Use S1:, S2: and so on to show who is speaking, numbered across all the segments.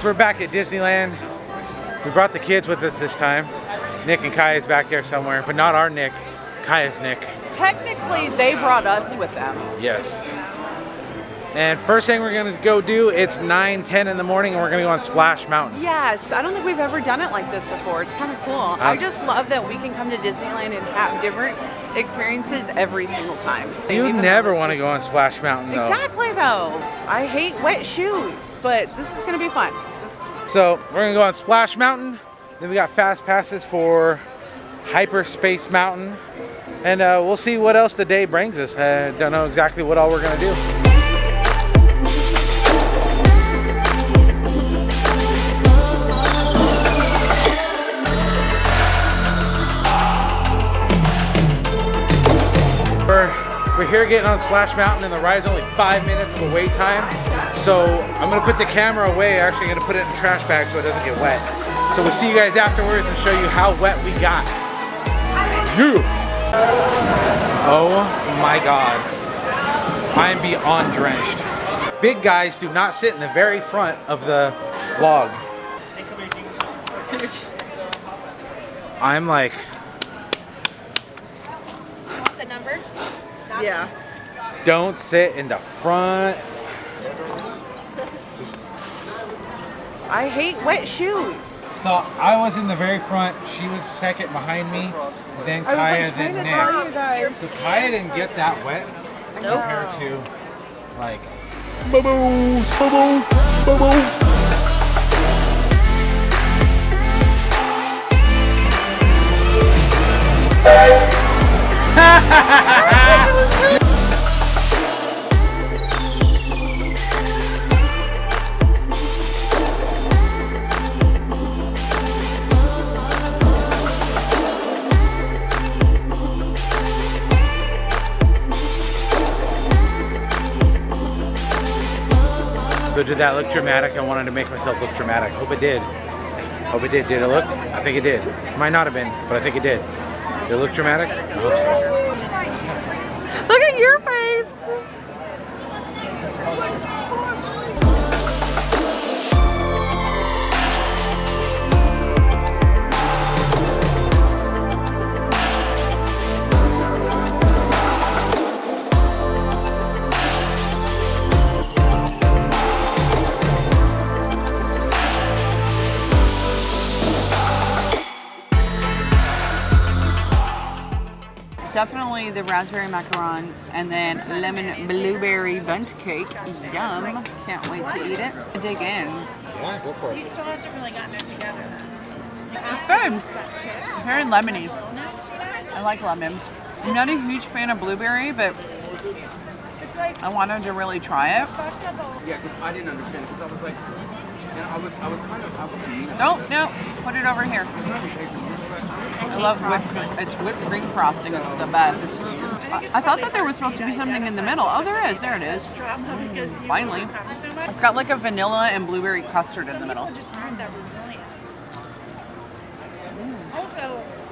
S1: we're back at Disneyland. We brought the kids with us this time. Nick and Kaya's back there somewhere, but not our Nick, Kaya's Nick.
S2: Technically, they brought us with them.
S1: Yes. And first thing we're gonna go do, it's 9:10 in the morning, and we're gonna go on Splash Mountain.
S2: Yes, I don't think we've ever done it like this before. It's kind of cool. I just love that we can come to Disneyland and have different experiences every single time.
S1: You never want to go on Splash Mountain, though.
S2: Exactly, though. I hate wet shoes, but this is gonna be fun.
S1: So we're gonna go on Splash Mountain. Then we got fast passes for Hyperspace Mountain, and we'll see what else the day brings us. Don't know exactly what all we're gonna do. We're here getting on Splash Mountain, and the ride's only 5 minutes of the wait time. So I'm gonna put the camera away. Actually, gonna put it in a trash bag so it doesn't get wet. So we'll see you guys afterwards and show you how wet we got. You. Oh my God. I am beyond drenched. Big guys do not sit in the very front of the log. I'm like.
S3: Want the number?
S2: Yeah.
S1: Don't sit in the front.
S2: I hate wet shoes.
S1: So I was in the very front. She was second behind me. Then Kaya, then Nick. So Kaya didn't get that wet compared to like. Bubbles, bubbles, bubbles. So did that look dramatic? I wanted to make myself look dramatic. Hope it did. Hope it did. Did it look? I think it did. Might not have been, but I think it did. Did it look dramatic? I hope so.
S2: Look at your face. Definitely the raspberry macaron and then lemon blueberry bundt cake. Yum. Can't wait to eat it. Dig in.
S1: Yeah, go for it.
S3: He still hasn't really gotten it together.
S2: It's good. Very lemony. I like lemon. I'm not a huge fan of blueberry, but I wanted to really try it.
S4: Yeah, because I didn't understand it, because I was like, and I was kind of, I wasn't mean.
S2: No, put it over here. I love whipped cream frosting. It's the best. I thought that there was supposed to be something in the middle. Oh, there is. There it is. Finally. It's got like a vanilla and blueberry custard in the middle.
S3: Also,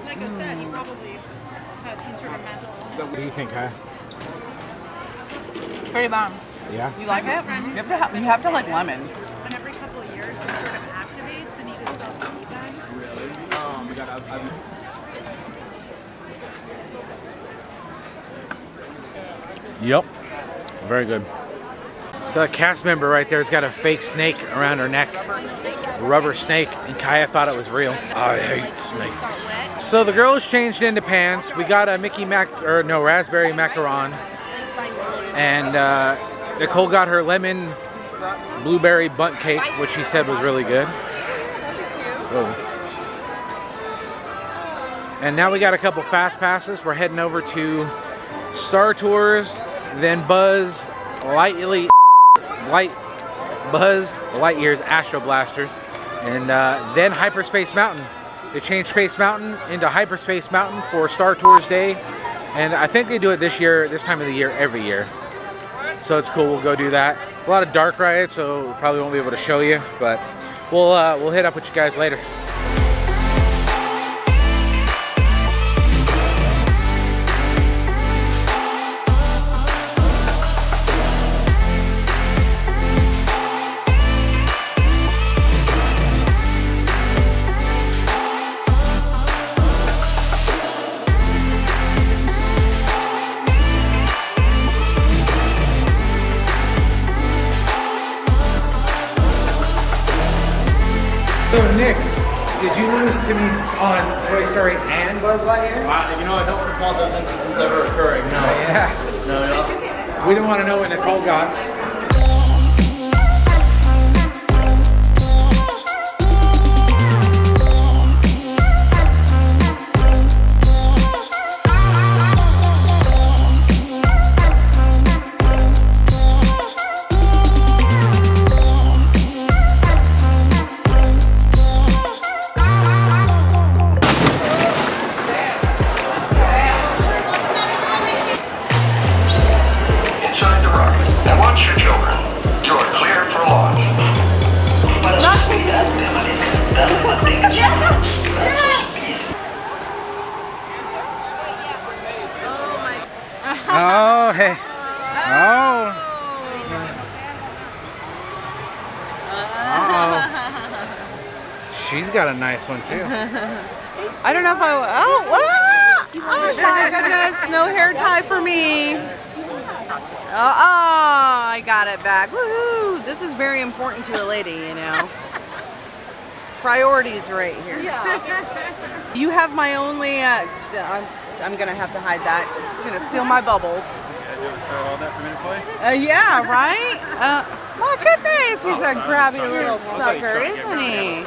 S3: like I said, he probably had some sort of mental illness.
S1: What do you think, huh?
S2: Pretty bomb.
S1: Yeah?
S2: You like it? You have to like lemon.
S3: And every couple of years, he sort of activates and he gets all funny then.
S4: Really? Oh my God,
S1: Yep. Very good. So that cast member right there's got a fake snake around her neck. A rubber snake, and Kaya thought it was real. I hate snakes. So the girls changed into pants. We got a raspberry macaron. And Nicole got her lemon blueberry bundt cake, which she said was really good. Whoa. And now we got a couple fast passes. We're heading over to Star Tours, then Buzz Lightyear's Astro Blasters, and then Hyperspace Mountain. They changed Space Mountain into Hyperspace Mountain for Star Tours Day, and I think they do it this time of the year, every year. So it's cool. We'll go do that. A lot of dark rides, so we probably won't be able to show you, but we'll hit up with you guys later. So Nick, did you lose to me on Toy Story and Buzz Lightyear?
S5: You know, I don't recall those instances ever occurring. No.
S1: Yeah.
S5: No.
S1: We didn't want to know what Nicole got. Oh, hey. Oh. Uh-oh. She's got a nice one, too.
S2: I don't know if I. Oh my goodness! No hair tie for me. Oh, I got it back. Woohoo! This is very important to a lady, you know. Priorities right here. Yeah. You have my only. I'm gonna have to hide that. It's gonna steal my bubbles.
S5: Yeah, do you want to start all that for a minute for you?
S2: Yeah, right? My goodness, he's a grabby little sucker, isn't he?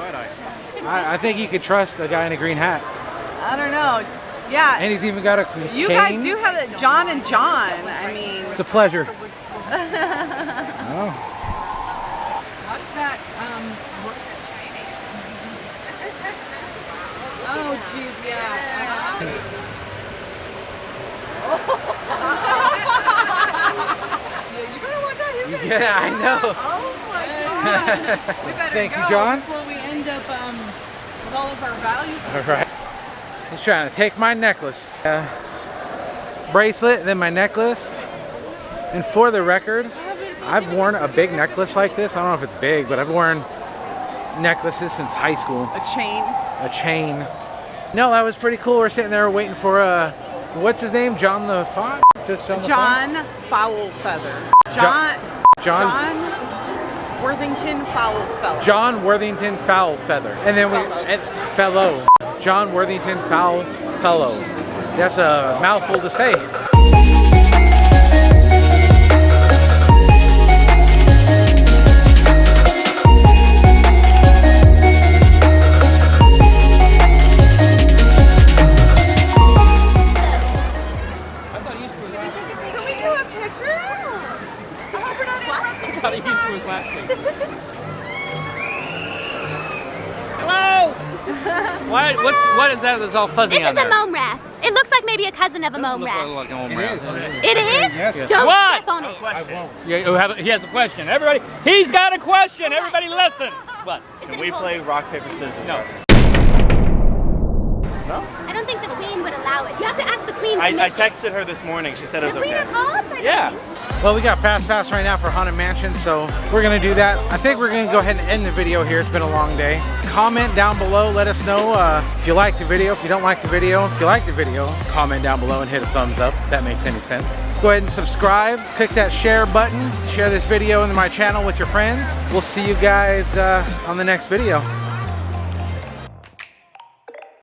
S1: I think you could trust the guy in a green hat.
S2: I don't know. Yeah.
S1: And he's even got a cane.
S2: You guys do have that John and John. I mean.
S1: It's a pleasure.
S2: Oh. Watch that. Oh, jeez, yeah. Yeah, you better watch out. He's gonna
S1: Yeah, I know.
S2: Oh my God. We better
S1: Thank
S2: go
S1: you, John.
S2: before we end up with all of our valuables.
S1: All right. He's trying to take my necklace. Bracelet, then my necklace. And for the record, I've worn a big necklace like this. I don't know if it's big, but I've worn necklaces since high school.
S2: A chain.
S1: A chain. No, that was pretty cool. We're sitting there waiting for, what's his name? John the Fox? Just
S2: John Foulfeather. John Worthington Foulfeather.
S1: John Worthington Foulfeather. And then Fellow. John Worthington Foulfellow. That's a mouthful to say.
S5: Hello! What is that that's all fuzzy on
S6: This
S5: there?
S6: is a mome rath. It looks like maybe a cousin of a mome rath.
S5: Like a mome rath.
S6: It is?
S1: Yes.
S6: Don't
S5: What?
S6: step on it.
S1: I won't.
S5: Yeah, he has a question. Everybody, he's got a question. Everybody listen. What?
S6: Can we play
S5: rock, paper, scissors? No.
S6: I don't think the queen would allow it. You have to ask the queen
S7: I
S6: permission.
S7: texted her this morning. She said it
S6: The
S7: was
S6: queen
S7: okay.
S6: of hearts? I don't
S7: Yeah.
S6: think so.
S1: Well, we got Fast Pass right now for Haunted Mansion, so we're gonna do that. I think we're gonna go ahead and end the video here. It's been a long day. Comment down below, let us know if you like the video, if you don't like the video. If you like the video, comment down below and hit a thumbs up, if that makes any sense. Go ahead and subscribe, click that share button, share this video into my channel with your friends. We'll see you guys on the next video.